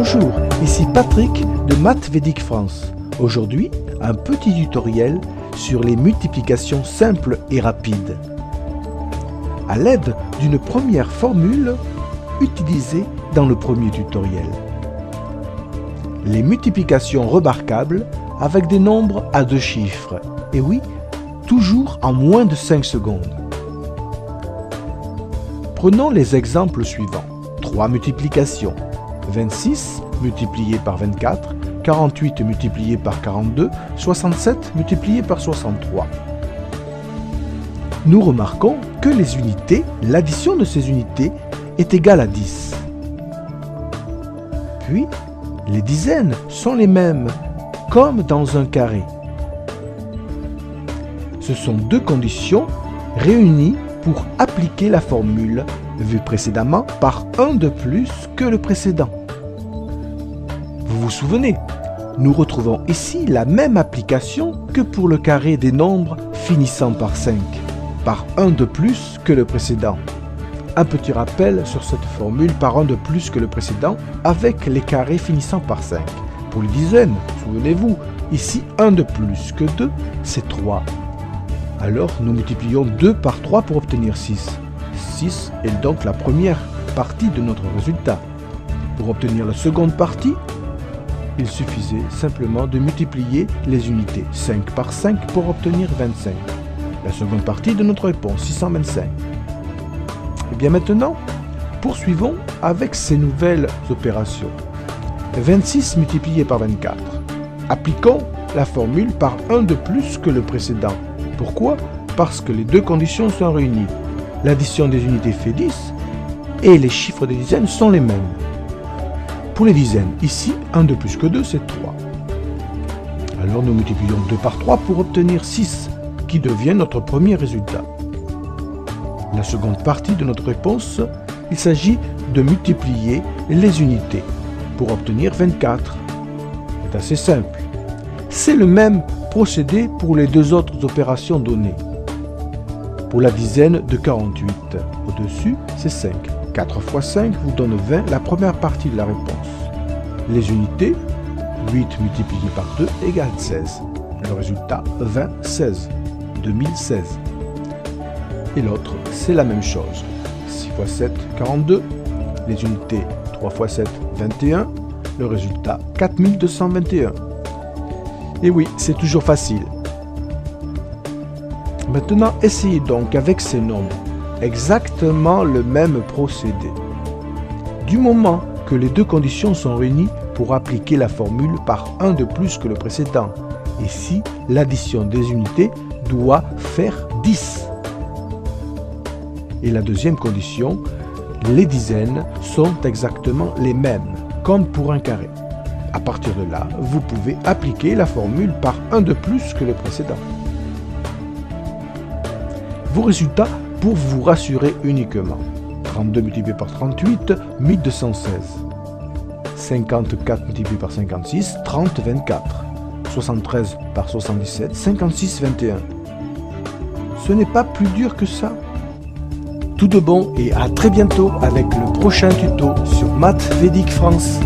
Bonjour, ici Patrick de Maths Védique France. Aujourd'hui, un petit tutoriel sur les multiplications simples et rapides. À l'aide d'une première formule utilisée dans le premier tutoriel. Les multiplications remarquables avec des nombres à 2 chiffres. Et oui, toujours en moins de 5 secondes. Prenons les exemples suivants. 3 multiplications. 26 multiplié par 24, 48 multiplié par 42, 67 multiplié par 63. Nous remarquons que les unités, l'addition de ces unités est égale à 10. Puis, les dizaines sont les mêmes, comme dans un carré. Ce sont 2 conditions réunies pour appliquer la formule vue précédemment par 1 de plus que le précédent. Vous vous souvenez, nous retrouvons ici la même application que pour le carré des nombres finissant par 5, par 1 de plus que le précédent. Un petit rappel sur cette formule par 1 de plus que le précédent avec les carrés finissant par 5. Pour les dizaines, souvenez-vous, ici 1 de plus que 2, c'est 3. Alors nous multiplions 2 par 3 pour obtenir 6. 6 est donc la première partie de notre résultat. Pour obtenir la seconde partie, il suffisait simplement de multiplier les unités 5 par 5 pour obtenir 25. La seconde partie de notre réponse, 625. Et bien maintenant, poursuivons avec ces nouvelles opérations. 26 multiplié par 24. Appliquons la formule par 1 de plus que le précédent. Pourquoi? Parce que les 2 conditions sont réunies. L'addition des unités fait 10 et les chiffres des dizaines sont les mêmes. Pour les dizaines, ici, 1 de plus que 2, c'est 3. Alors nous multiplions 2 par 3 pour obtenir 6, qui devient notre premier résultat. La seconde partie de notre réponse, il s'agit de multiplier les unités pour obtenir 24. C'est assez simple. C'est le même procédé pour les 2 autres opérations données. Pour la dizaine de 48, au-dessus, c'est 5. 4 fois 5 vous donne 20, la première partie de la réponse. Les unités, 8 multiplié par 2 égale 16. Le résultat, 20, 16. 2016. Et l'autre, c'est la même chose. 6 fois 7, 42. Les unités, 3 fois 7, 21. Le résultat, 4221. Et oui, c'est toujours facile. Maintenant, essayez donc avec ces nombres exactement le même procédé. Du moment que les 2 conditions sont réunies pour appliquer la formule par 1 de plus que le précédent, ici, l'addition des unités doit faire 10. Et la deuxième condition, les dizaines sont exactement les mêmes, comme pour un carré. À partir de là, vous pouvez appliquer la formule par 1 de plus que le précédent. Vos résultats pour vous rassurer uniquement. 32 multiplié par 38, 1216. 54 multiplié par 56, 30, 24. 73 par 77, 56, 21. Ce n'est pas plus dur que ça. Tout de bon et à très bientôt avec le prochain tuto sur Maths Védique France.